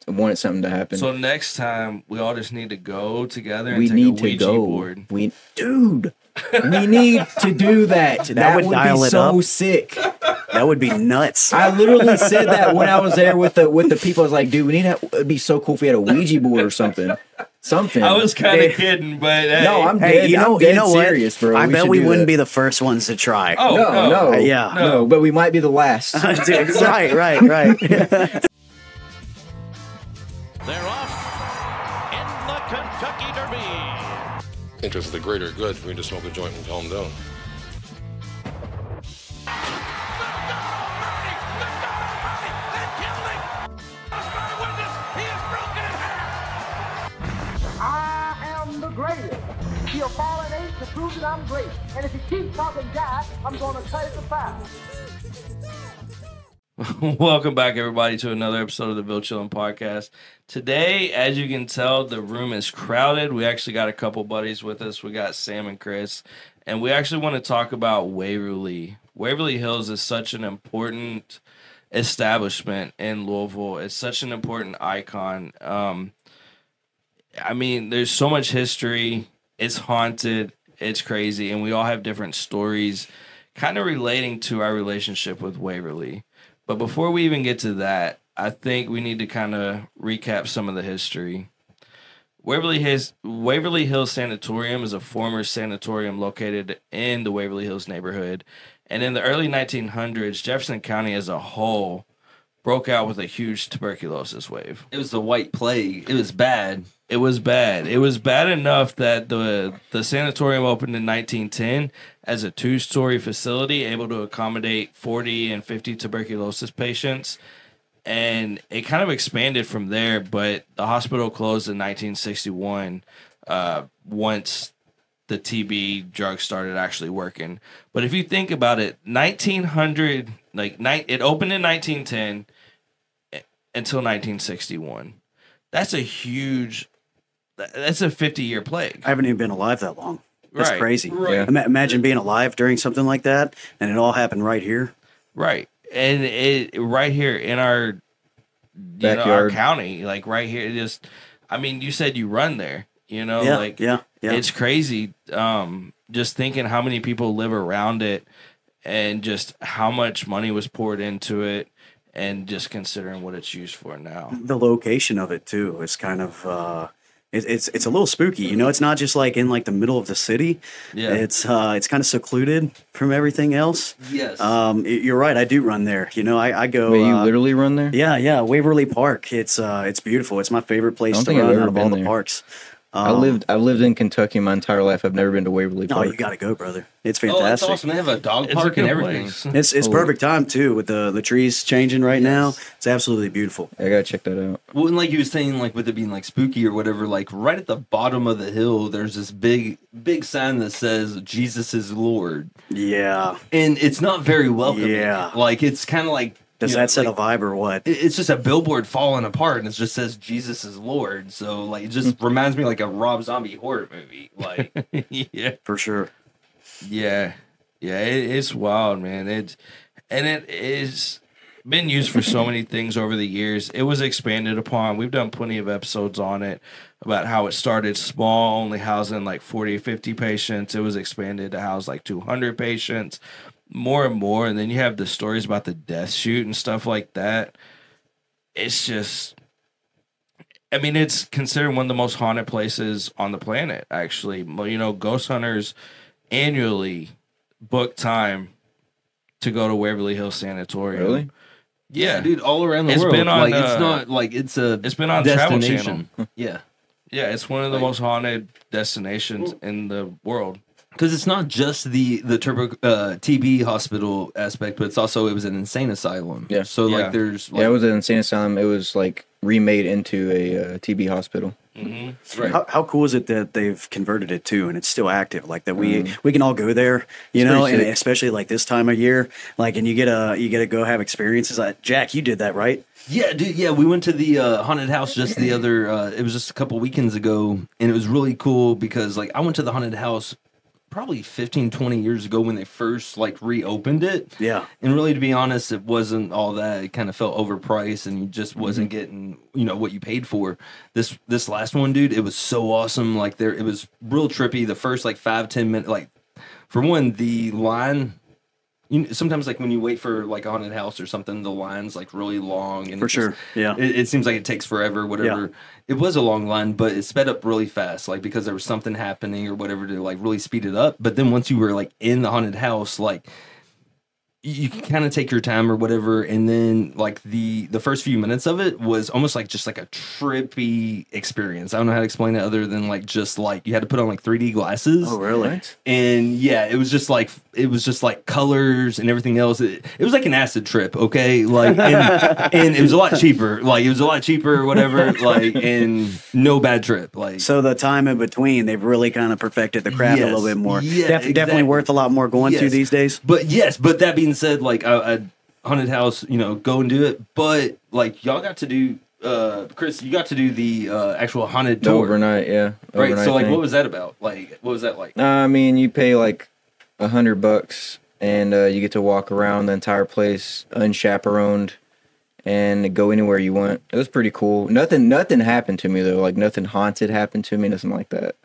wanted something to happen. So next time we all just need to go together and take a Ouija board. Dude, we need to do that. That would dial be it so up. sick. That would be nuts. I literally said that when I was there with the people. I was like, dude, it'd be so cool if we had a Ouija board or something. I was kind of kidding, but hey. No, I'm dead. I'm dead serious, bro. I bet we wouldn't that. be the first ones to try. Oh, no, but we might be the last. Dude, right. They're off in the Kentucky Derby. Interest of the greater good for me to smoke a joint and calm down. I am the greatest. He'll fall an eight to prove that I'm great. And if he keeps talking Jack, I'm going to cut it to 5. Welcome back, everybody, to another episode of the Bill Chillin' Podcast. Today, as you can tell, the room is crowded. We actually got a couple buddies with us. We got Sam and Chris, and we actually want to talk about Waverly. Waverly Hills is such an important establishment in Louisville. It's such an important icon. I mean, there's so much history. It's haunted. It's crazy, and we all have different stories kind of relating to our relationship with Waverly. But before we even get to that, I think we need to kind of recap some of the history. Waverly Hills Sanatorium is a former sanatorium located in the Waverly Hills neighborhood. And in the early 1900s, Jefferson County as a whole broke out with a huge tuberculosis wave. It was the White Plague. It was bad. It was bad. It was bad enough that the sanatorium opened in 1910 as a 2-story facility, able to accommodate 40 and 50 tuberculosis patients. And it kind of expanded from there, but the hospital closed in 1961 once the TB drug started actually working. But if you think about it, 1900, it opened in 1910 until 1961. That's a 50-year plague. I haven't even been alive that long. That's Right. crazy. Right. Yeah. Imagine being alive during something like that, and it all happened right here. Right. And it right here in our Backyard. our county, like right here, you said you run there, Yeah. It's crazy. Just thinking how many people live around it and just how much money was poured into it and just considering what it's used for now. The location of it too is kind of it's a little spooky. It's not just like in like the middle of the city. Yeah. It's kind of secluded from everything else. Yes. You're right. I do run there. I go. Wait, you literally run there? Yeah. Waverly Park. It's beautiful. It's my favorite place to think I've run ever out of all been the there. parks. I've lived in Kentucky my entire life. I've never been to Waverly Oh, Park. you got to go, brother. It's Oh, that's fantastic. awesome. They have a dog It's a park and good everything. place. It's perfect time too with the trees changing right now. Yes. It's absolutely beautiful. I gotta check that out. Well, and like you were saying, like with it being like spooky or whatever, like right at the bottom of the hill, there's this big sign that says Jesus is Lord. Yeah. And it's not very welcoming. Yeah. Like it's kind of like Does that set a vibe or what? It's just a billboard falling apart, and it just says Jesus is Lord. So like it just reminds me like a Rob Zombie horror movie. Like Yeah. For sure. Yeah. It's wild, man. It is been used for so many things over the years. It was expanded upon. We've done plenty of episodes on it about how it started small, only housing like 40, 50 patients. It was expanded to house like 200 patients, more and more. And then you have the stories about the death chute and stuff like that. It's just, it's considered one of the most haunted places on the planet, actually. Ghost hunters annually book time to go to Waverly Hills Sanatorium. Really? Yeah, dude, all around the It's world. been on, it's not like it's been on Travel destination. Yeah. Yeah, it's one of the most haunted destinations in the world. Because it's not just the TB hospital aspect, but it was an insane asylum. Yeah. So Yeah. like there's like, Yeah, it was an insane asylum. It was like remade into a TB hospital. Mm-hmm. right. How cool is it that they've converted it to, and it's still active? Like that we can all go there, It's and pretty sick. especially like this time of year, like, and you get to go have experiences. Like, Jack, you did that, right? Yeah, dude. Yeah, we went to the haunted house just the other. It was just a couple weekends ago, and it was really cool because like I went to the haunted house probably 15, 20 years ago when they first like reopened it. Yeah. And really, to be honest, it wasn't all that. It kind of felt overpriced, and you just wasn't getting, what you paid for. This last one, dude, it was so awesome. Like it was real trippy. The first like 5-10 minutes, like for one, the line. Sometimes like when you wait for like a haunted house or something, the line's like really long, and For sure. Yeah. it seems like it takes forever, whatever. Yeah. It was a long line, but it sped up really fast, like because there was something happening or whatever to like really speed it up. But then once you were like in the haunted house, like you can kind of take your time or whatever, and then like the first few minutes of it was almost like just like a trippy experience. I don't know how to explain it other than like just like you had to put on like 3D glasses. Oh, really? And yeah, it was just like colors and everything else. It was like an acid trip, okay? Like and it was a lot cheaper. Like it was a lot cheaper or whatever. Like and no bad trip. Like So the time in between, they've really kind of perfected the craft a little bit more. Yeah, Definitely exactly. worth a lot more going to these days. But that being said, like a haunted house, go and do it. But like y'all got to do, Chris, you got to do the actual haunted The tour, overnight, yeah. right? Overnight So like, thing. what was that about? Like, what was that like? I mean, you pay like $100 and you get to walk around the entire place unchaperoned and go anywhere you want. It was pretty cool. Nothing happened to me though. Like nothing haunted happened to me. Nothing like that.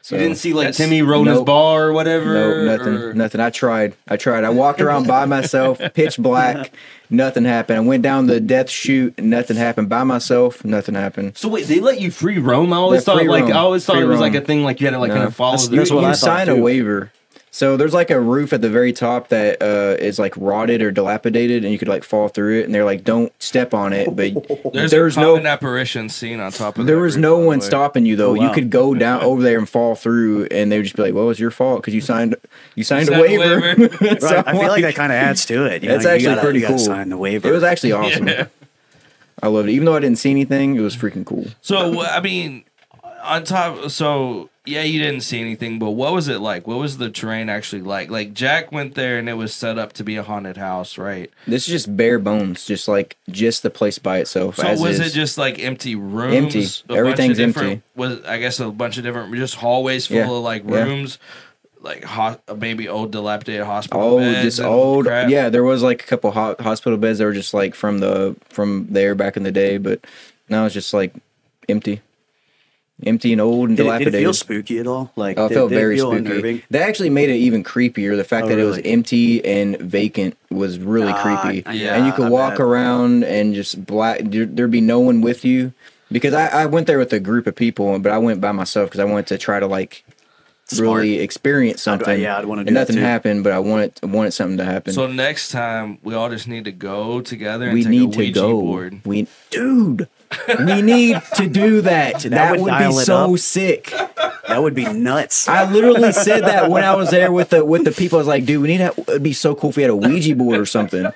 So, You didn't see like that's- Timmy Rona's Nope. bar or whatever? no, nothing. I tried. I walked around by myself, pitch black. Nothing happened. I went down the death chute. Nothing happened. By myself. Nothing happened. So wait, they let you free roam? I always Yeah, thought free like roam. I always thought Free it was roam. like a thing like you had to like No. kind of follow. That's what I You thought, sign a too. waiver. So there's like a roof at the very top that is like rotted or dilapidated, and you could like fall through it. And they're like, "Don't step on it." But There's no an apparition scene on top of there that was roof, no by the one way. stopping you though. Oh, wow. You could go down over there and fall through, and they would just be like, "Well, it's your fault because you signed a signed a waiver." waiver. So, Right. I feel like that kind of adds to it. it's actually pretty you gotta cool. Sign the waiver. It was actually awesome. Yeah. I loved it, even though I didn't see anything. It was freaking cool. So I mean, on top. So yeah, you didn't see anything, but what was it like? What was the terrain actually like? Like Jack went there and it was set up to be a haunted house, right? This is just bare bones, just the place by itself. So as was is. it just like empty rooms? Empty. A bunch of Everything's different- empty. Was I guess a bunch of different just hallways full Yeah. of like Yeah. rooms, like maybe old dilapidated hospital Oh, beds. just and old. crap? Yeah, there was like a couple hospital beds that were just like from there back in the day, but now it's just like empty and old and Did dilapidated. it feel spooky at all? Like Oh, it felt did it very feel spooky. unnerving? That actually made it even creepier. The fact Oh, that it was really? empty and vacant was really creepy. yeah, And you could I walk bet. around and just there'd be no one with you. Because I went there with a group of people, but I went by myself because I wanted to try to like really experience something. I'd wanna do and that nothing too. happened, but I wanted something to happen. So next time we all just need to go together and we take need a to Ouija go. board. We need to do that. That would would be dial it so up. sick. That would be nuts. I literally said that when I was there with the people. I was like, dude, it'd be so cool if we had a Ouija board or something.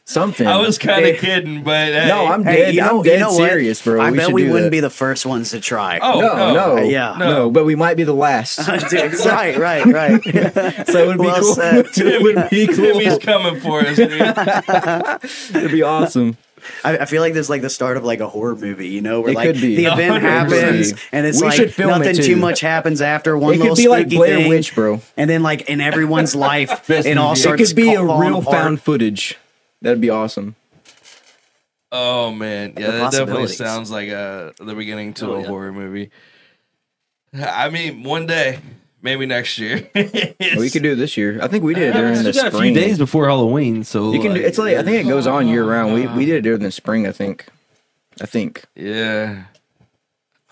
Something. I was kind of kidding, but hey. No, I'm Hey, dead. I'm dead serious, bro. I bet should we do wouldn't that. be the first ones to try. Oh No, Yeah. no, but we might be the last. So Dude, right. it would be Well cool. said. It would be cool. Timmy's coming for us, dude. It'd be awesome. I feel like this is like the start of like a horror movie, you know, where It like could be. the event 100%. happens and it's We like should film it, nothing too. too much happens after one It little could be like spooky Blair thing, Witch, bro. and then like in everyone's life, Best it all movie. It starts. could be a falling real apart. found footage. That'd be awesome. Oh man, yeah, The that definitely possibilities. sounds like the beginning to Oh, a yeah. horror movie. I mean, one day, maybe next year. We could do it this year. I think we did it during the Still got a spring. few days before Halloween, so You can. It's like I think it goes on year round. We did it during the spring. I think. Yeah.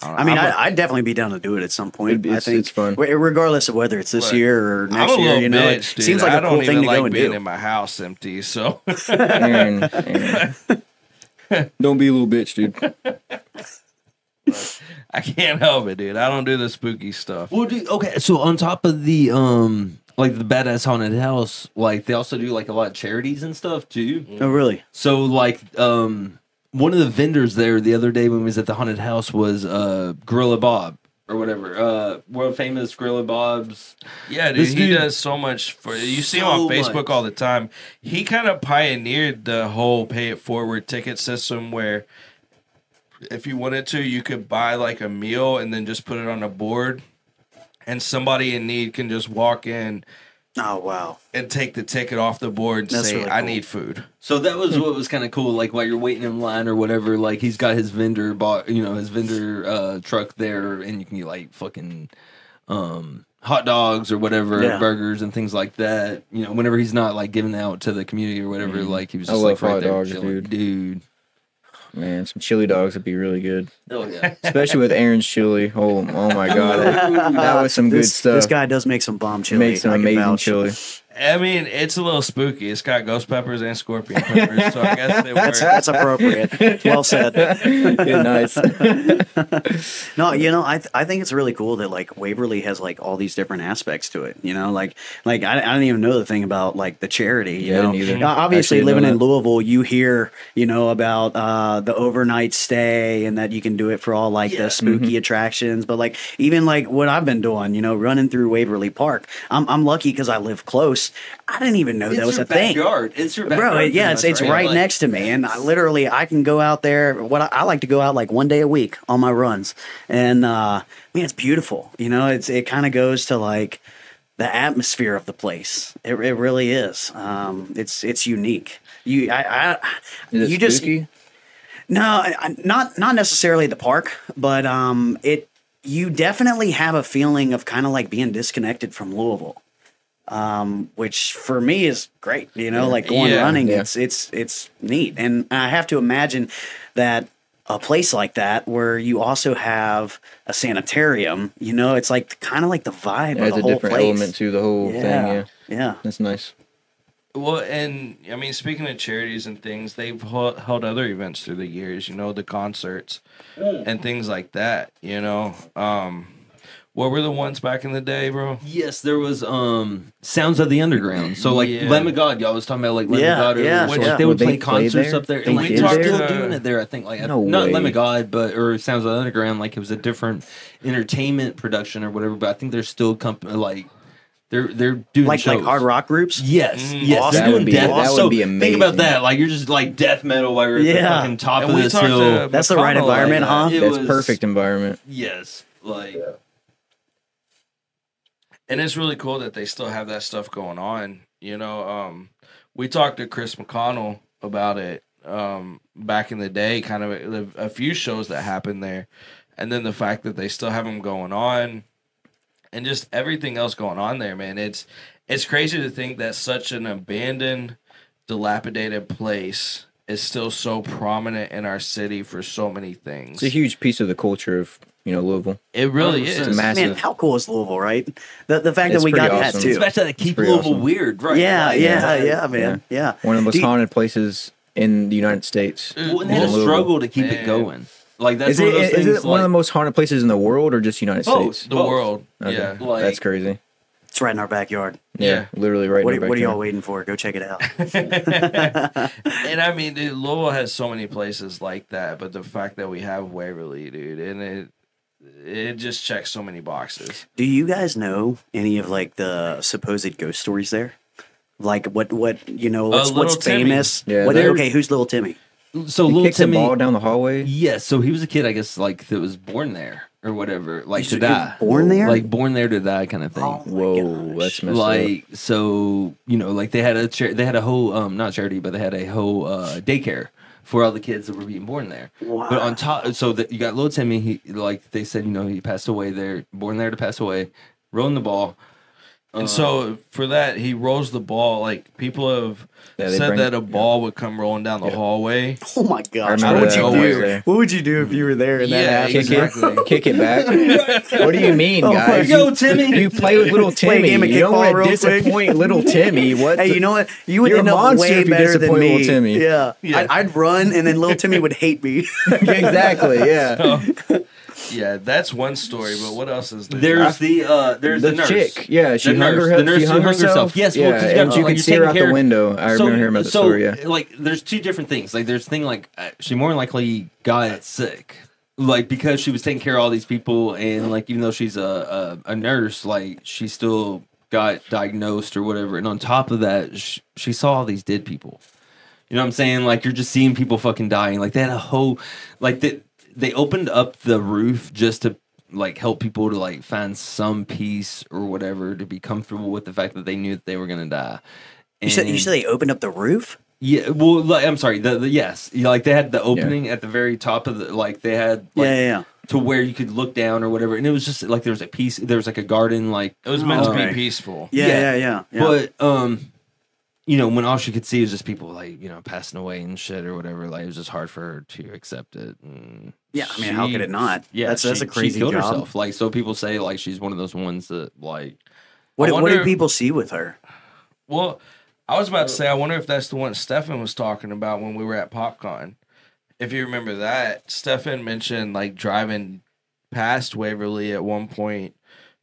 I mean, I'd definitely be down to do it at some point. I It's think fun. regardless of whether it's this Look, year or I'm next a year. little You know, bitch, it dude. seems like I a don't cool even thing to like go and being do. in my house empty. So Aaron, don't be a little bitch, dude. I can't help it, dude. I don't do the spooky stuff. Well, dude, okay, so on top of the like the badass haunted house, like they also do like a lot of charities and stuff too. Oh, really? So like one of the vendors there the other day when we was at the haunted house was Gorilla Bob or whatever. World famous Gorilla Bob's. Yeah, dude, This he dude- does so much for you. See him So on Facebook much. all the time. He kind of pioneered the whole pay it forward ticket system where if you wanted to, you could buy like a meal and then just put it on a board. and somebody in need can just walk in Oh wow. and take the ticket off the board and That's say, really I cool. need food. So that was what was kind of cool. Like while you're waiting in line or whatever, like he's got his vendor his vendor truck there, and you can get like fucking hot dogs or whatever, Yeah. burgers and things like that. You know, whenever he's not like giving out to the community or whatever, like he was I just love like right hot there dogs, chilling. Dude. Man, some chili dogs would be really good, Oh yeah. especially with Aaron's chili. Oh my god, that was some good stuff. This guy does make some bomb chili. Makes some I can amazing vouch. chili. I mean, it's a little spooky. It's got ghost peppers and scorpion peppers, so I guess it works. That's appropriate. Well said. Good, nice. No, I think it's really cool that like Waverly has like all these different aspects to it. Like I didn't even know the thing about like the charity. You Yeah, I know, didn't either. Obviously Actually, living didn't in know Louisville, you hear about the overnight stay and that you can do it for all like the spooky attractions. But like even like what I've been doing, running through Waverly Park. I'm lucky because I live close. I didn't even know that was a thing. It's your backyard. Bro, yeah, it's right next to me, and I can go out there. I like to go out like one day a week on my runs, and man, it's beautiful. It kind of goes to like the atmosphere of the place. It really is. It's unique. Is it You just spooky? no, not necessarily the park, but you definitely have a feeling of kind of like being disconnected from Louisville. Which for me is great, like going Yeah. running, Yeah. it's neat. And I have to imagine that a place like that where you also have a sanitarium, it's like kind of like the vibe It of has the a whole different place. element to the whole thing. Yeah, Yeah. that's nice. Well, and I mean, speaking of charities and things, they've held other events through the years, the concerts and things like that, What were the ones back in the day, bro? Yes, there was Sounds of the Underground. So like Yeah. Lamb of God, y'all was talking about like Lamb Yeah, of God earlier. yeah, So, yeah. like, they would They play played concerts there? up there. They And like did they're there? still doing it there, I think. Like No not way. Lamb of God, or Sounds of the Underground, like it was a different entertainment production or whatever, but I think they're still they're doing Like shows. hard rock groups. Yes, Mm. yes, Awesome. they're That doing would be- death. that would So be think about amazing. that. Like you're just like death metal while you're at the Yeah. fucking top And of we this talked hill. to That's the right McConnell environment, like huh? that. It That's was- perfect environment. Yes, like And it's really cool that they still have that stuff going on. We talked to Chris McConnell about it back in the day, kind of a few shows that happened there. And then the fact that they still have them going on and just everything else going on there, man. It's crazy to think that such an abandoned, dilapidated place is still so prominent in our city for so many things. It's a huge piece of the culture of Louisville. It really 100%. is. It's massive. Man, how cool is Louisville, right? The fact It's that we got pretty that awesome. too. especially that keep pretty Louisville awesome. weird, right? Yeah, Like, yeah, man. Yeah. One of the most Do you- haunted places in the United States. Wouldn't that a Louisville. struggle to keep it Man. going? Like that's Is one it, of those is things. it one of the most haunted places in the world or just United Both. States? The world. Okay. Yeah. Like- That's crazy. It's right in our backyard. Yeah, literally right What, in our what are y'all backyard. waiting for? Go check it out. And I mean, dude, Louisville has so many places like that, but the fact that we have Waverly, dude, and it just checks so many boxes. Do you guys know any of like the supposed ghost stories there? Like what's Little Timmy. famous? Yeah, Okay, who's Little Timmy? So He little kicks a Timmy, ball down the hallway. yes. So he was a kid, I guess, like that was born there or whatever, like He's to die, born there? like born there to die, kind of thing. Oh my Whoa, gosh. that's messed up. Like so, like they had a whole not charity, but they had a whole daycare for all the kids that were being born there. Wow. But on top, so that you got little Timmy, he like they said, he passed away there, born there to pass away, rolling the ball. And so for that, he rolls the ball. Like people have Yeah, they said bring- that a ball would come rolling down the hallway. Oh my gosh! remember What would that you when I was do? there. What would you do if you were there and that Yeah, happened? exactly. Kick it back. What do you mean, Oh, guys? Yo, Timmy! You play with little Play a Timmy. game of You don't kickball want real to quick. disappoint little Timmy. What? Hey, you know what? You would You're end a up monster way if you better than disappoint me. little Timmy. Yeah, Yeah. I'd run, and then little Timmy would hate me. Exactly. Yeah. Yeah, that's one story. But what else is there? There's there's The the nurse. chick. Yeah, she The hung nurse. her. The nurse She who hung hung herself. herself. Yes, well, 'cause you yeah, got- and you like, could you're see her taking out the care- window. I remember hearing about the story. Yeah. Like, there's two different things. Like, there's thing like she more than likely got sick, like because she was taking care of all these people, and like even though she's a nurse, like she still got diagnosed or whatever. And on top of that, she saw all these dead people. You know what I'm saying? Like you're just seeing people fucking dying. Like they had a whole, like they opened up the roof just to like help people to like find some peace or whatever, to be comfortable with the fact that they knew that they were gonna die. You said they opened up the roof? Yeah, well, like, I'm sorry. The yes, like they had the opening at the very top of the, like they had like, to where you could look down or whatever, and it was just like there was a piece, there was like a garden, like it was meant to be peaceful. Yeah. But you know, when all she could see was just people like, you know, passing away and shit or whatever, like it was just hard for her to accept it. And yeah, I mean, how could it not? Yeah, that's a crazy she killed job. herself. Like, so people say like she's one of those ones that like. What did people see with her? Well, I was about to say, I wonder if that's the one Stefan was talking about when we were at PopCon. If you remember that, Stefan mentioned like driving past Waverly at one point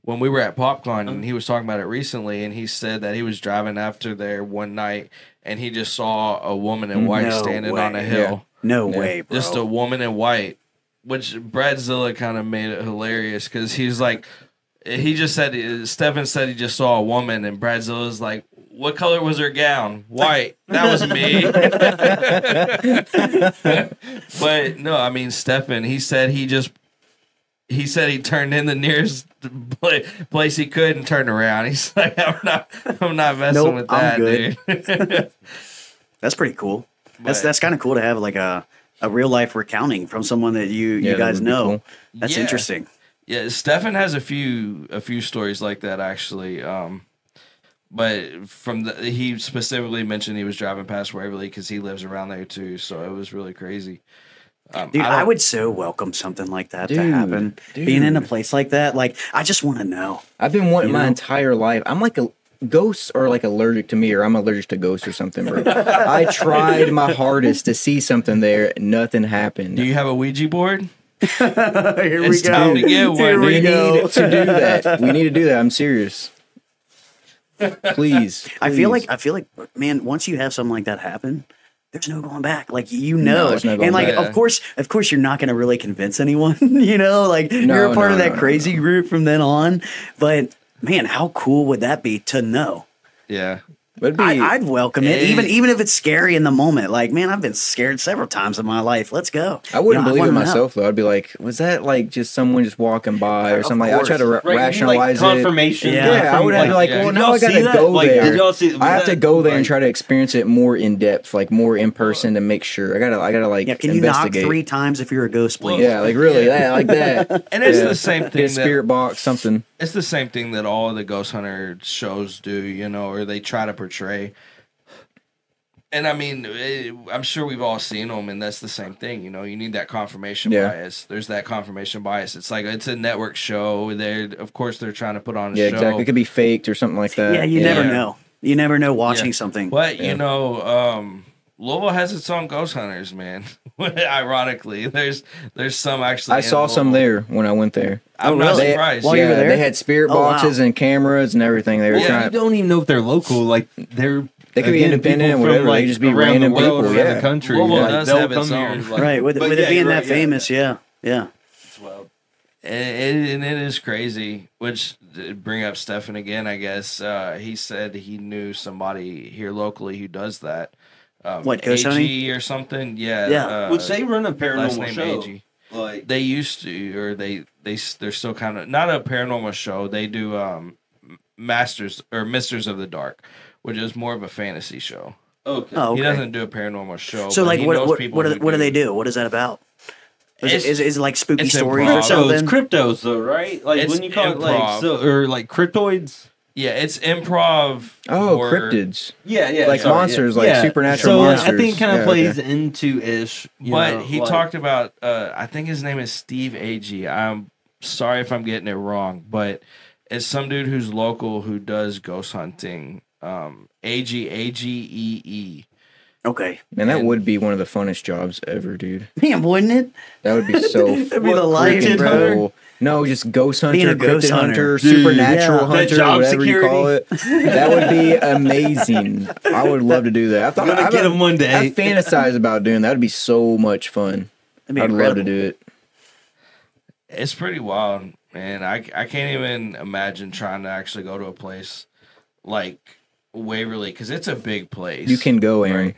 when we were at PopCon, and he was talking about it recently, and he said that he was driving after there one night, and he just saw a woman in white standing on a hill. No way, bro. Just a woman in white, which Bradzilla kind of made it hilarious because he's like, he just said, Stefan said he just saw a woman, and Bradzilla's like, what color was her gown? White. That was me. But no, I mean, Stefan, he said he turned in the nearest place he could and turned around. He's like, I'm not messing with that, dude. That's pretty cool. That's kind of cool to have like a real life recounting from someone that you guys know. Cool. That's interesting. Yeah, Stefan has a few stories like that actually. But he specifically mentioned he was driving past Waverly because he lives around there too. So it was really crazy. Dude, I would so welcome something like that to happen. Being in a place like that, like I just want to know. I've been wanting my entire life. I'm like ghosts are like allergic to me, or I'm allergic to ghosts or something, bro. I tried my hardest to see something there. Nothing happened. Do you have a Ouija board? Here it's we time go. to get one. We need to do that. We need to do that. I'm serious. Please. I feel like, man, once you have something like that happen, there's no going back. Like, you know, and like, back. of course, you're not going to really convince anyone, you know, like you're a part of that crazy group from then on. But man, how cool would that be to know? Yeah. I'd welcome it, even if it's scary in the moment. Like, man, I've been scared several times in my life. Let's go. I wouldn't believe it myself, though. I'd be like, was that like just someone just walking by or something? Like, I try to rationalize like confirmation. it. Yeah, I would have like, well, now I gotta go there. Did y'all see, I have to go there and try to experience it more in depth, like more in person to make sure. I gotta like can you knock 3 times if you're a ghost, please? Yeah, like really, like that. And it's the same thing. Get a spirit box, something. It's the same thing that all of the ghost hunter shows do, you know, or they try to portray. And I mean, I'm sure we've all seen them, and that's the same thing. You know, you need that confirmation bias. There's that confirmation bias. It's like it's a network show. Of course, they're trying to put on a show. Yeah, exactly. It could be faked or something like that. Yeah, you never know. You never know watching something. But you know, Louisville has its own ghost hunters, man. Ironically, there's some actually. I saw some there when I went there. I'm not surprised. While you were there? They had spirit boxes and cameras and everything. They were trying. You don't even know if they're local. Like They could be independent and whatever. They just be random people. The country. Louisville does have its own. Right, with it being that famous, yeah. It's wild. And it is crazy, which bring up Stefan again, I guess. He said he knew somebody here locally who does that. What, ghost hunting? or something? Yeah. Which they run a last paranormal name show. AG. Like they used to, or they're still kind of not a paranormal show. They do Masters or Misters of the Dark, which is more of a fantasy show. Okay. Oh, okay. He doesn't do a paranormal show. So like, what do they do? What is that about? Is it like spooky stories or something? It's cryptos though, right? Like when you call it like or like cryptoids. Yeah, it's improv. Cryptids. Yeah, like monsters, like supernatural monsters. I think it kind of plays into ish. But he talked about. I think his name is Steve Agee. I'm sorry if I'm getting it wrong, but it's some dude who's local who does ghost hunting. Agee. Okay. Man, that would be one of the funnest jobs ever, dude. Man, wouldn't it? That would be so That'd be the life, bro. No, just ghost hunter, being a ghost hunter, dude, supernatural hunter, whatever you call it. That would be amazing. I would love to do that. I'm gonna get him one day. I fantasize about doing that. That'd be so much fun. I'd love to do it. It's pretty wild, man. I can't even imagine trying to actually go to a place like Waverly because it's a big place. You can go, Aaron. Right?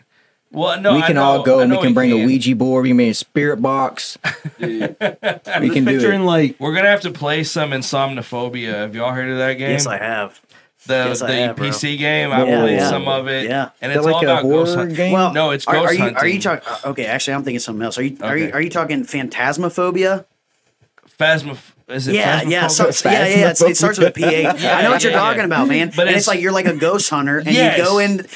Well, no, we can I know, all go I and we know can bring a can. Ouija board. We can make a spirit box. We can do Picturing it. like We're gonna have to play some Insomnophobia. Have y'all heard of that game? Yes, I have. the yes, I have, bro. PC game. I Yeah, played yeah. some of it. Yeah. And Is it's that all like a about ghost horror hunting. game? Well, No, it's are ghost you hunting. talking? Okay, actually, I'm thinking something else. Are you Okay. are you talking phantasmophobia? Is it Yeah, Phasmophobia? yeah, it starts with a PH. I know what you're talking about, man. But And it's like you're like a ghost hunter, and Yes.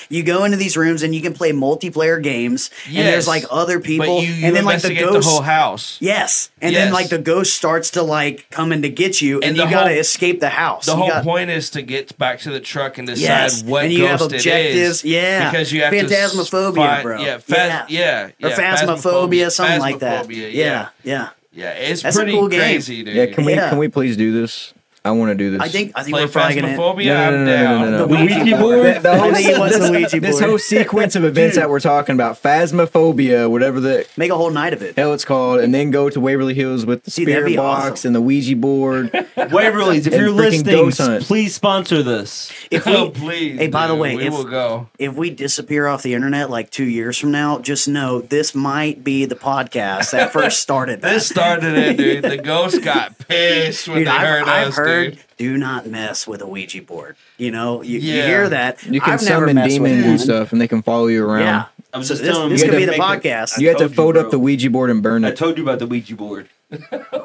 you go into these rooms, and you can play multiplayer games, and Yes. there's like other people, But you and then like the investigate ghost, the whole house. yes, and then Yes. like the ghost starts to like come in to get you, and And you the got to whole- escape the house. The You whole got- point is to get back to the truck and decide Yes, what and you have ghost objectives, it is. yeah. Because you have Phantasmophobia, to find, bro. Yeah, Yeah. yeah, or phasmophobia, something like that. Phasmophobia, Yeah, yeah. Yeah, it's That's a pretty cool game. crazy, dude. Yeah, can Yeah. we please do this? I want to do this. I think Play we're probably gonna. Phasmophobia? No, no, I'm no, no, down. no, no, The no. Ouija board. The whole, I think he wants the Ouija this board. whole sequence of events that we're talking about, phasmophobia, whatever the Make a whole night of it. hell it's called, and then go to Waverly Hills with the See, that'd spirit be box awesome. and the Ouija board. Waverly's, if And you're freaking listening, ghost hunt. please sponsor this. If Oh, we, please. Hey, by the dude, way, we will go. if we disappear off the internet like 2 years from now, just know this might be the podcast that first started that. This started it, dude. The ghost got pissed when Dude, they heard I've us, heard, dude. do not mess with a Ouija board. You know, you Yeah. hear that. You can I've never summon messed with demons one. and stuff, and they can follow you around. Yeah. I was So just this, telling this you could be to the make podcast. You have to told you, fold up bro. the Ouija board and burn I it. told you about the Ouija board.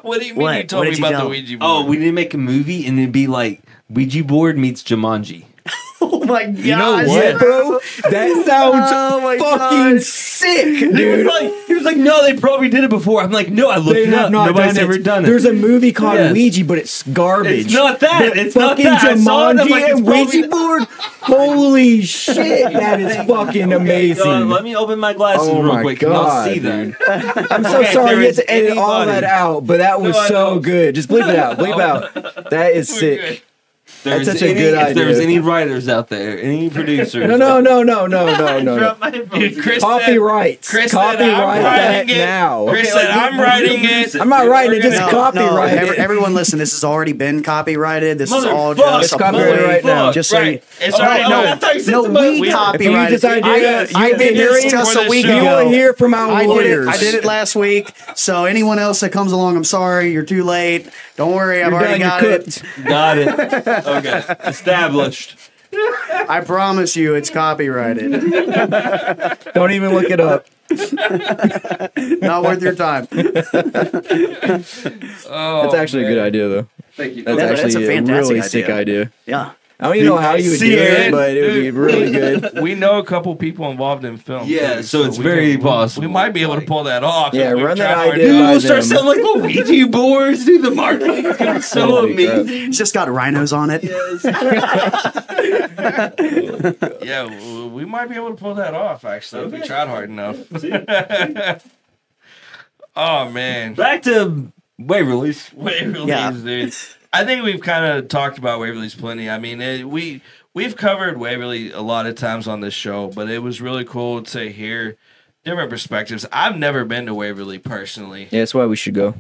What do you mean What? you What told me did you about tell the him? Ouija board? Oh, we need to make a movie and it'd be like Ouija board meets Jumanji. Oh my god! You know what, bro? That sounds Oh my fucking gosh. sick, He dude. was like, no, they probably did it before. I'm like, no, I looked They it have up. not Nobody's done ever it. done it. There's a movie called Yes. Ouija, but it's garbage. It's not that. The It's not fucking that. I saw it. I'm Jumanji like, it's and probably Ouija board. Holy shit, that is fucking amazing. Let me open my glasses Oh real my quick. And I'll God, see dude. that. I'm so Okay, if sorry there you had is to edit all anybody- that out, but that was No, I so know. good. Just bleep it out. Bleep out. That is We're sick. good. There's That's such a any- good If there's idea. any writers out there, any producers. No. Drop my phone. Dude, Chris Copyright. Chris said, I'm Copyright that writing it. now. Chris said, I'm writing it. I'm not writing it, just No, copyright it. everyone listen, this has already been copyrighted. This is all Motherfucker. just It's copyrighted ploy. right now. Just so Right. you, It's already no, done. no, we we- copyrighted. If you decide to do that, I you did can hear this it just for a the week show. You ago. will hear from our I lawyers. did it last week. So anyone else that comes along, I'm sorry, you're too late. Don't worry, I've You're already done, got you're it. cooked. Got it. Okay. Established. I promise you, it's copyrighted. Don't even look it up. Not worth your time. Oh, That's actually a good man. idea, though. Thank you. That's That's actually a a fantastic really sick idea. Yeah. I don't even know how you would do it, but it would be really good. We know a couple people involved in film. Yeah, too, so it's we very can- possible. We might be able to pull that off. Yeah, if we run that try hard idea enough. by We'll start them. selling like Ouija boards. Dude, the marketing is gonna be so Holy crap. amazing. It's just got rhinos on it. Yeah, we might be able to pull that off, actually, if we tried hard enough. Oh, man. Back to Waverly's. Waverly's, Yeah. dude. I think we've kind of talked about Waverly's plenty. I mean, we've covered Waverly a lot of times on this show, but it was really cool to hear different perspectives. I've never been to Waverly personally. Yeah, that's why we should go.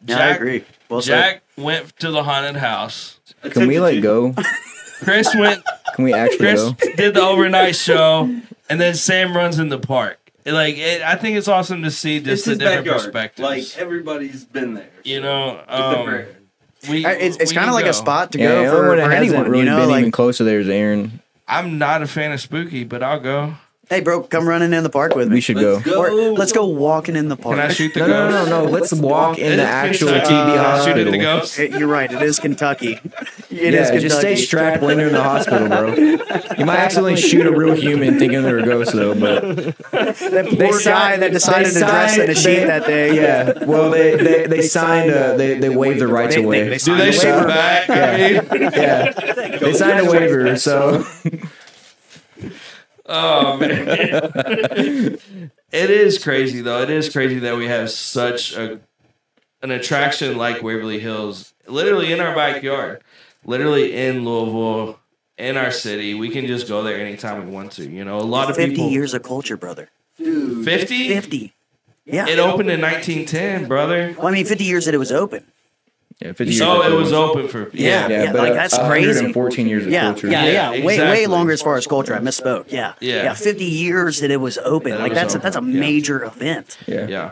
Yeah, I agree. Well said. Jack went to the haunted house. Can we like go? Chris went. Can we actually Chris go? did the overnight show, and then Sam runs in the park. I think it's awesome to see just the different perspectives. Like everybody's been there. You know, It's kind of like a spot to Yeah, go the only for one that hasn't anyone. really You know, been even like, close to there is Aaron. I'm not a fan of spooky, but I'll go. hey, bro, come running in the park with me. We should go. Or let's go walking in the park. Can I shoot the No, ghost? no. Let's walk in the actual Shoot TB the hospital. ghost. You're right. It is Kentucky. It Yeah, is Kentucky. just stay strapped when you're in the hospital, bro. You might accidentally shoot a real human thinking they're a ghost, though. But That poor guy that decided to dress in a sheet that day. Yeah, well, they signed. They waived their rights away. Do they shoot back? Yeah, they signed a waiver. So Oh man, it is crazy though. It is crazy that we have such an attraction like Waverly Hills, literally in our backyard, literally in Louisville, in our city. We can just go there anytime we want to. You know, a lot of 50 people. years of culture, brother. 50. 50. Yeah. It opened in 1910, brother. Well, I mean, 50 years that it was open. Yeah, 50 years. So it was open for Yeah, but like that's crazy. 114 years of Yeah, culture. yeah. Way exactly. longer as far as culture. I misspoke. Yeah. 50 years that it was open. That Like it was that's a open, yeah. major event. Yeah.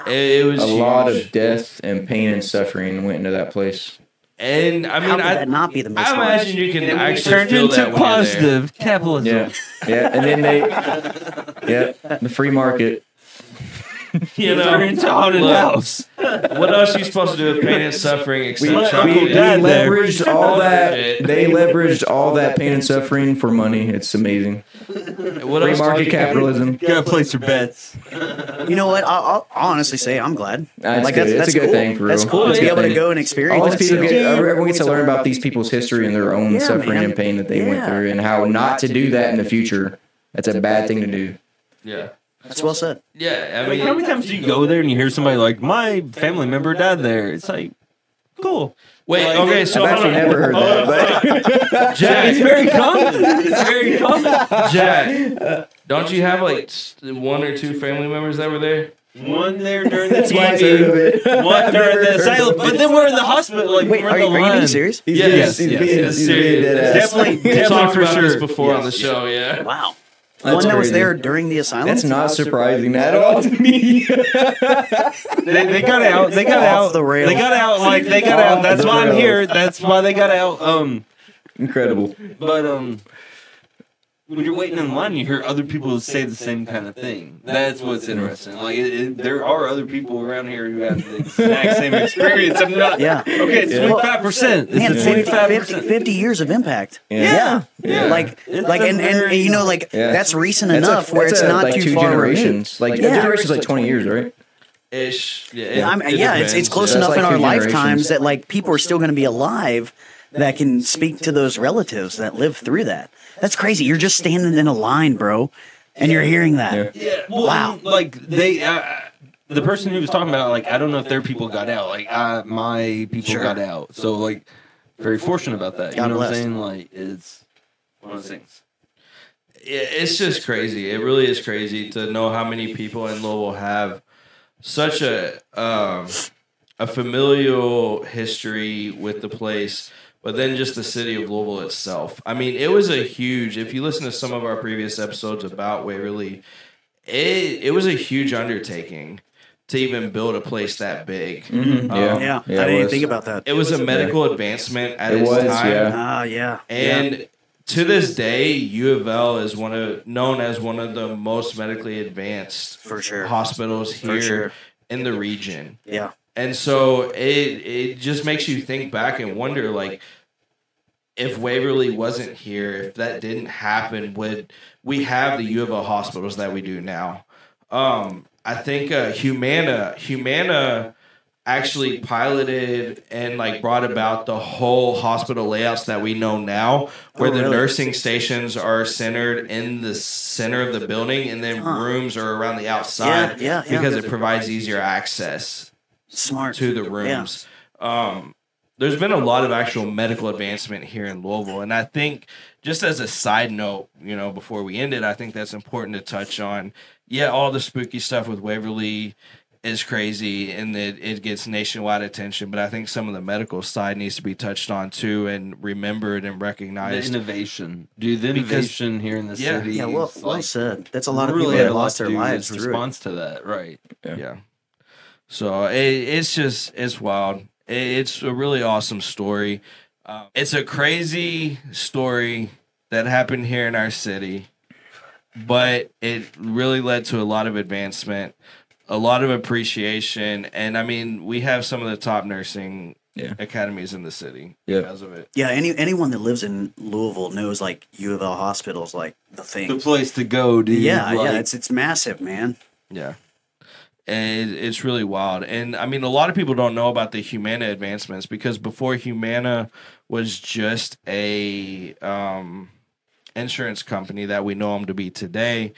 It was A huge. lot of death and pain and suffering went into that place. And I mean, How could that not be the most I fun? imagine you can actually Turned feel that into when you're there. positive capitalism. Yeah, and then the free market. You know, Turned into haunted look, house. what else are you supposed to do with pain and suffering We except try to leveraged all that. Shit. They leveraged all that pain and suffering for money. It's amazing. What Free else market do you- capitalism. You gotta place your bets. You know what? I'll honestly say I'm glad. That's good. It's a good cool. thing, for real. That's cool It's to a be good able to thing. go and experience. All these people that. get, everyone gets to learn about these people's history and their own Yeah, suffering man. and pain that they went Yeah. through, and how not to do that in the future. That's a bad thing to do. Yeah. That's well said. Yeah. I Like, how mean, many times do you go there and you hear somebody like, my family member died there? It's like, cool. wait, okay, so I've actually never heard that, but Jack, It's very common. It's very common. Jack, don't you have like one or two family members that were there? One there during the that's why I've heard of TV, it. one during the asylum, but then we're in the hospital. Like, Wait, we're are in the you being line. serious? Yes, He's yes, being- it's he's being serious. dead ass. Definitely, We definitely talked for about sure. this before on the show, yeah. Wow. That's One that was crazy. there during the asylum. That's not surprising at all to me. They got out. They got Off out. the rails. They got out. Like they got out. Off That's the why I'm rails. here. That's why they got out. Incredible. But when you're waiting in line, you hear other people say the same kind of thing. That's what's interesting. Like there are other people around here who have the exact same experience. I'm not. Yeah. Okay, it's 25%. Man, It's 50, 25%. 50 years of impact. Yeah. Yeah. Like, It's and very- you know, like, Yeah. that's recent That's enough where it's not like too two far generations. Like Yeah. a generation's like 20 years, right? Ish. Yeah, it's close That's enough like in our two generations. lifetimes that like people are still going to be alive that can speak to those relatives that lived through that. That's crazy. You're just standing in a line, bro, and you're hearing that. Yeah. Yeah, well, Wow. Like they, the person who was talking about, like, I don't know if their people got out. Like, my people Sure. got out. So, like, very fortunate about that. You God know what I'm bless. saying? Like, it's one of those things. It's just crazy. It really is crazy to know how many people in Louisville have such a familial history with the place, but then just the city of Louisville itself. I mean, it was a huge. If you listen to some of our previous episodes about Waverly, it was a huge undertaking to even build a place that big. Mm-hmm. Yeah, I didn't even think about that. It was a medical advancement at It its was, time. yeah. Yeah. And to this day, U of L is known as one of the most medically advanced For sure. hospitals here sure. in the region. Yeah. And so it just makes you think back and wonder, like, if Waverly wasn't here, if that didn't happen, would we have the U of L hospitals that we do now? I think Humana actually piloted and like brought about the whole hospital layouts that we know now, where the really? nursing stations are centered in the center of the building, and then rooms are around the outside Yeah. because it provides easier access Smart. to the rooms. There's been a lot of actual medical advancement here in Louisville, and I think just as a side note, before we end it, I think that's important to touch on. Yeah, all the spooky stuff with Waverly is crazy, and it gets nationwide attention, but I think some of the medical side needs to be touched on too, and remembered and The recognized. innovation. Dude, the innovation here in the Yeah. city. Yeah, well said. That's a lot of really people had that a lot lost to their do lives in through it. response to that, right? Yeah. So it's wild. It's a really awesome story. It's a crazy story that happened here in our city, but it really led to a lot of advancement, a lot of appreciation, and I mean, we have some of the top nursing academies in the city because of it. Yeah, anyone that lives in Louisville knows like U of L hospital is like the thing. The place to go, dude. Yeah, like, it's massive, man. Yeah. And it's really wild. And I mean, a lot of people don't know about the Humana advancements because before Humana was just a insurance company that we know them to be today,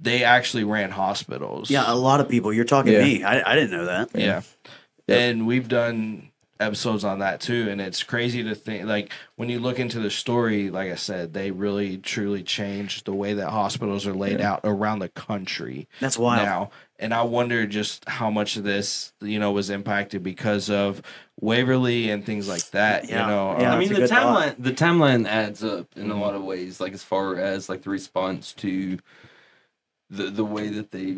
they actually ran hospitals. Yeah, a lot of people. You're talking to me. I didn't know that. Yeah. And we've done episodes on that too, and it's crazy to think, like, when you look into the story, like I said, they really truly changed the way that hospitals are laid out around the country. That's wild. Now, And I wonder just how much of this, was impacted because of Waverly and things like that. Yeah. I mean, that's a good the timeline adds up in a lot of ways, like as far as like the response to the way that they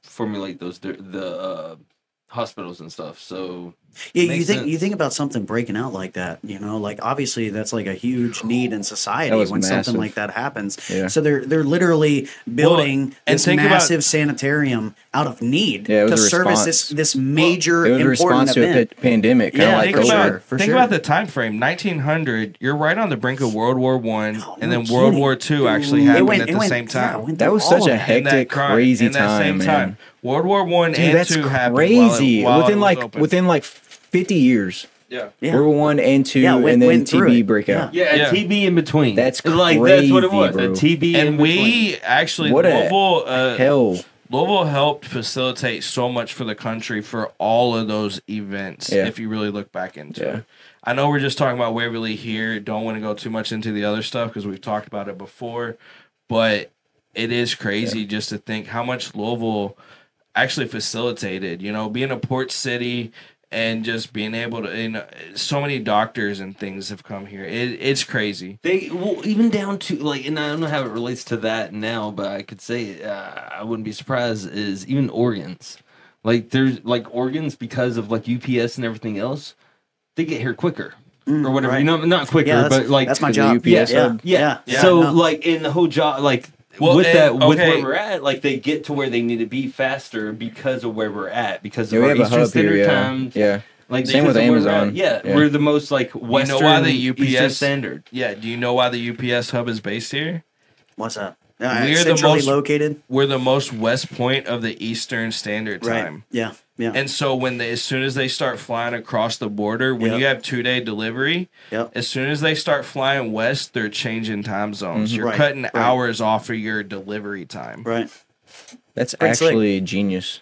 formulate the hospitals and stuff. So Yeah, you think about something breaking out like that, like obviously that's like a huge need in society That was when massive. something like that happens. Yeah. So they're literally building and this think about- massive sanitarium out of need Yeah, it to was a service response. this major It was a important response to event. a pandemic, kind Yeah, of like think for about COVID. sure. think about the time frame. 1900. You're right on the brink of World War One, and then World War II actually happened at the same time. That was such a hectic, crazy time, man. World War One Dude, and that's II happened crazy. while it within was like open. within like 50 years. Yeah. World War One and two, Yeah, and then went through TB it. breakout. yeah, Yeah. a TB in between. That's That's what it was. crazy, A bro. TB in And between. we actually What a Louisville Hell, helped facilitate so much for the country for all of those events. Yeah. If you really look back into Yeah. it, I know we're just talking about Waverly here. Don't want to go too much into the other stuff because we've talked about it before, but it is crazy just to think how much Louisville actually facilitated. Being a port city and just being able to, so many doctors and things have come here. It's crazy. Even down to like, and I don't know how it relates to that now, but I could say I wouldn't be surprised is even organs. Like there's like organs because of like UPS and everything else, they get here quicker or whatever. right. Not quicker, Yeah, but like that's my to the job. UPS yeah, hub? yeah. So no. like in the whole job, like Well, with okay. where we're at, like they get to where they need to be faster because of where we're at, because Yeah, of we our have a Eastern hub Standard here. Time. Yeah. Like Same with because of where we're at. Amazon. Yeah, Yeah. we're the most like Western why the UPS Eastern Standard. Yeah. Do you know why the UPS hub is based here? What's that? We're the Centrally most- located. We're the most west point of the Eastern Standard Time. Right. Yeah. Yeah. And so as soon as they start flying across the border, when Yep. you have 2-day delivery, Yep. as soon as they start flying west, they're changing time zones. You're Right, cutting right. hours off of your delivery time. Right. That's Pretty slick. actually genius.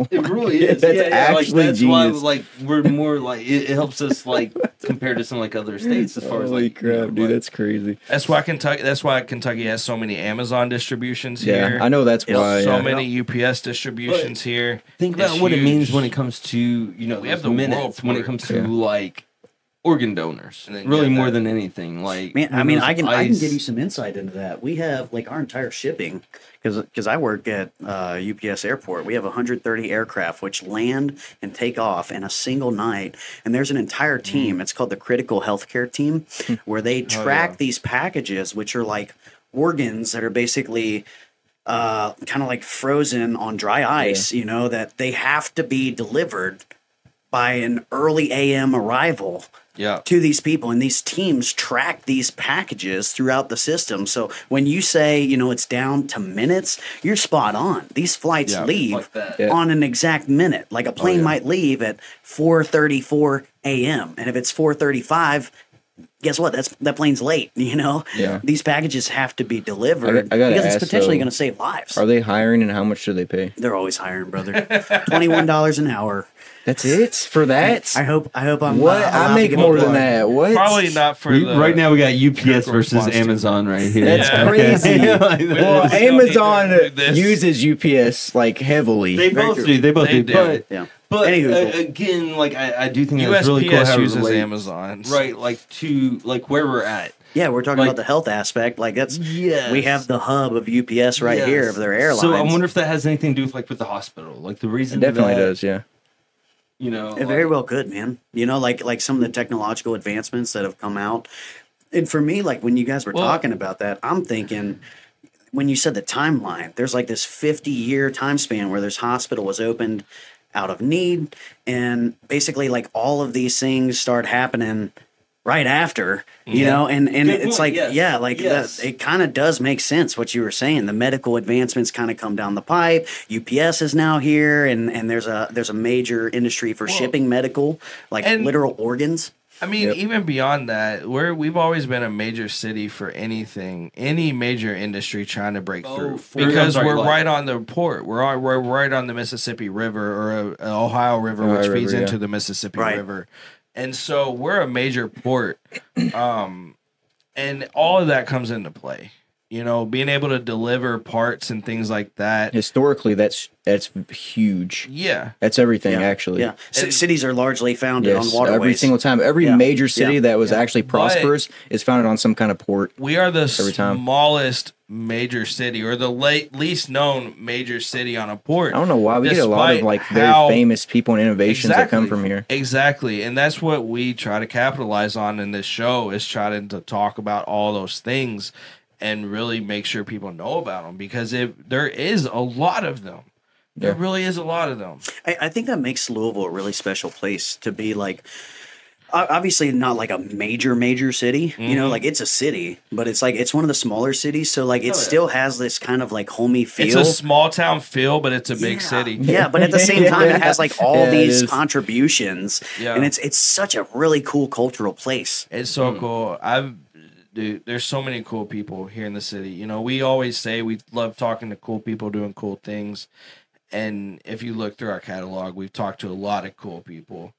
It really is. That's like, actually that's why genius. like we're more like it helps us like compared to some like other states as far as Holy like crap, dude, like, that's crazy. That's why Kentucky has so many Amazon distributions Yeah, here. I know that's why. So yeah. many UPS distributions here. think about It's what it means huge. when it comes to We those have the minutes world when it port. comes to Yeah. like organ donors. And then, Really yeah, more that- than anything. Like Man, I when mean, those I can ice- give you some insight into that. We have like our entire shipping because I work at UPS Airport. We have 130 aircraft which land and take off in a single night, and there's an entire team. It's called the Critical Healthcare Team, where they track these packages, which are like organs that are basically kind of like frozen on dry ice. That they have to be delivered by an early AM arrival Yeah. to these people, and these teams track these packages throughout the system. So when you say it's down to minutes, you're spot on. These flights Yeah, leave like that. Yeah. on an exact minute. Like a plane might leave at 4:34 a.m. and if it's 4:35, guess what? That plane's late. Yeah. These packages have to be delivered I gotta because it's ask, potentially though, going to save lives. Are they hiring, and how much do they pay? They're always hiring, brother. $21 an hour. That's it for that. I hope I'm What? allowed I to make get more on than board. that. What? Probably not for the. Right now we got UPS critical versus response team. Amazon right here. That's Yeah. crazy. Like, Well, This- Amazon this- uses UPS like heavily. they both do. They both They do. do. Yeah. But Anywho. again, like I do think that's really cool USPS how it uses relates, Amazon. right? Like to like where we're at. Yeah, we're talking Like- about the health aspect. Like that's Yes. we have the hub of UPS right Yes. here of their airlines. So I wonder if that has anything to do with like with the hospital. Like the reason It definitely that, does. Yeah. it very well could, man. Like some of the technological advancements that have come out. And for me, like when you guys were Well- talking about that, I'm thinking when you said the timeline, there's like this 50-year time span where this hospital was opened out of need, and basically like all of these things start happening right after, and Good it's point, like, yes. yeah, like Yes. it kind of does make sense what you were saying. The medical advancements kind of come down the pipe. UPS is now here, and there's a major industry for shipping medical, like and- literal organs. I mean, even beyond that, we've always been a major city for anything, any major industry trying to break through, because we're right on the port. We're right on the Mississippi River or Ohio River, which feeds River, into the Mississippi Right. River, and so we're a major port, and all of that comes into play. You know, being able to deliver parts and things like that. Historically, that's huge. Yeah. That's everything, Yeah. actually. Yeah, cities are largely founded on waterways. Every single time. Every Yeah. major city Yeah. that was actually prosperous is founded on some kind of port. We are the Every time. smallest major city, or the least known major city on a port. I don't know why we get a lot of Despite like very how- famous people and innovations that come from here. Exactly. And that's what we try to capitalize on in this show, is trying to talk about all those things and really make sure people know about them, because there is a lot of them. There really is a lot of them. I think that makes Louisville a really special place to be. Like, obviously not like a major city, you know, like it's a city, but it's like, it's one of the smaller cities. So like it still has this kind of like homey feel. It's a small town feel, but it's a big city. Yeah, but at the same time, it has like all Yeah, it these is. contributions, Yeah. and it's such a really cool cultural place. It's so cool. Dude, there's so many cool people here in the city. You know, we always say we love talking to cool people doing cool things. And if you look through our catalog, we've talked to a lot of cool people.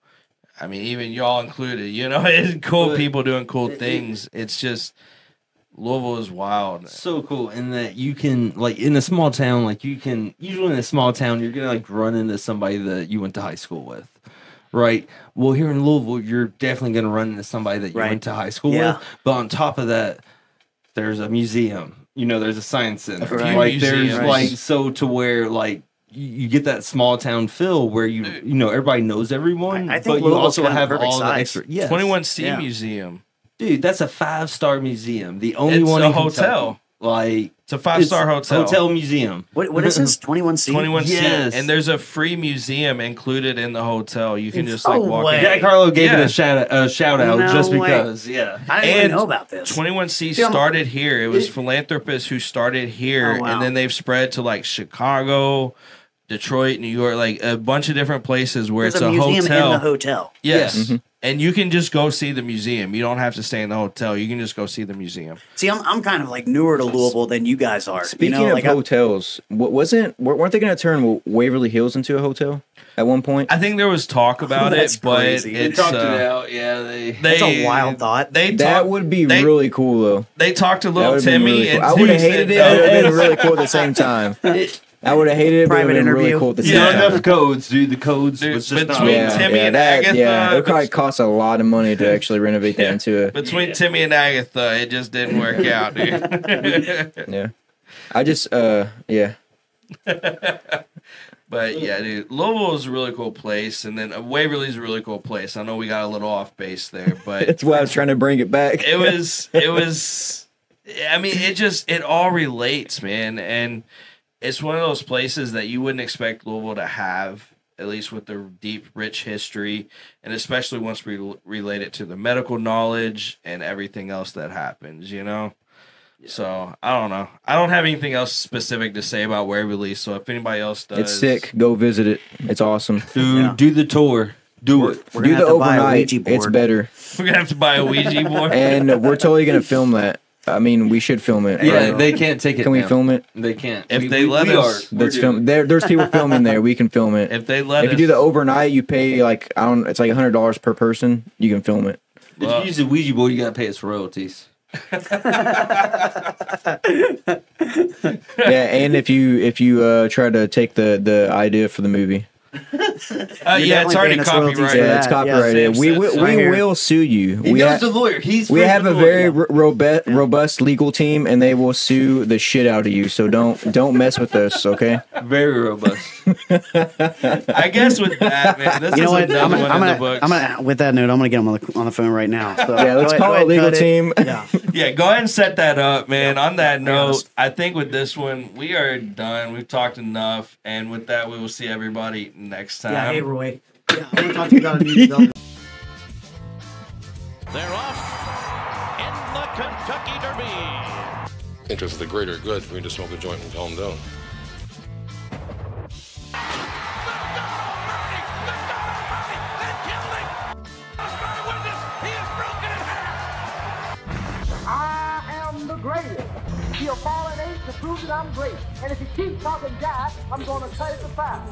I mean, even y'all included, you know, it's cool people doing cool things. It's just, Louisville is wild. So cool in that you can, like, in a small town, like, you can, usually in a small town, you're gonna like run into somebody that you went to high school with, right? Well, here in Louisville, you're definitely gonna run into somebody that you went to high school with. But on top of that, there's a museum. You know, there's a science center. few Like, there's museums. like, so to where like you get that small town feel where you know everybody knows everyone. I think but you Louisville's also kind of have perfect all the size. extra. Yes. 21C Yeah. Museum. Dude, that's a 5-star museum. The only It's one a in hotel. Kentucky. Like, It's a 5-star hotel. Hotel museum. What is this? 21C? 21C. Yes. And there's a free museum included in the hotel. You can just like No walk way. in. Jack Harlow gave Yeah. it a shout out No just way. because. Yeah. I didn't even And know about this. 21C See, I'm- started here. It was philanthropists who started here, Oh, wow. and then they've spread to like Chicago, Detroit, New York, like a bunch of different places where There's it's a a museum hotel. in the hotel. Yes. And you can just go see the museum. You don't have to stay in the hotel. You can just go see the museum. See, I'm kind of like newer to Louisville than you guys are. Speaking you know, of like hotels, weren't they going to turn Waverly Hills into a hotel at one point? I think there was talk about That's it, but crazy. They it's talked it out. Yeah, they. that's a wild thought. That would be really cool, though. They talked to That little would've been Timmy, really cool. and I would have Timmy hated said it. no. It would have been really cool at the same time. I would have hated it, but it would Private have been really interview. cool at the same Yeah. Not time. enough codes, dude. The codes Dude, was just between not. Timmy and Agatha, Yeah, it would probably cost a lot of money to actually renovate that into a. Between Timmy and Agatha, it just didn't work out, dude. Yeah. I just, yeah. But yeah, dude, Louisville is a really cool place, and then Waverly's a really cool place. I know we got a little off base there, but That's why I was trying to bring it back. it was. I mean, it all relates, man, and it's one of those places that you wouldn't expect Louisville to have, at least with the deep, rich history, and especially once we relate it to the medical knowledge and everything else that happens, you know. So I don't know. I don't have anything else specific to say about Waverly. So if anybody else does, It's sick. Go visit it. It's awesome. Dude, Yeah. do the tour. Do it. We're Do gonna the have to buy a overnight. Ouija board. It's better. we're gonna have to buy a Ouija board. And we're totally going to film that. I mean, we should film it. Yeah, right? they can't take it. Can we down. film it? They can't. If they let us. We're Let's doing film. There's people filming there. We can film it. If they let If us, you do the overnight, you pay like it's like $100 per person. You can film it. If you use a Ouija board, you gotta pay us royalties. Yeah, and if you try to take the idea for the movie, yeah, it's definitely already paying us royalties copyrighted. for yeah, that. it's copyrighted. Sam we said will so. Right we here. will sue you. He knows the lawyer. He's We friends have a with the very lawyer. robust legal team, and they will sue the shit out of you. So don't mess with us, okay? Very robust. I guess with that, man, this You know is what? another one in the books. I'm gonna. With that note, I'm gonna get him on the phone right now. So Yeah, let's call a legal team. Yeah. Yeah, go ahead and set that up, man. On that note, honest. I think with this one, we are done. We've talked enough. And with that, we will see everybody next time. Yeah. Hey, Roy. Yeah, I want to talk to you about a new development. They're off in the Kentucky Derby. Interest of the greater good for me to smoke a joint and calm down. I am the greatest. He'll fall an eight to prove that I'm great. And if he keeps talking jive, I'm gonna cut it to five.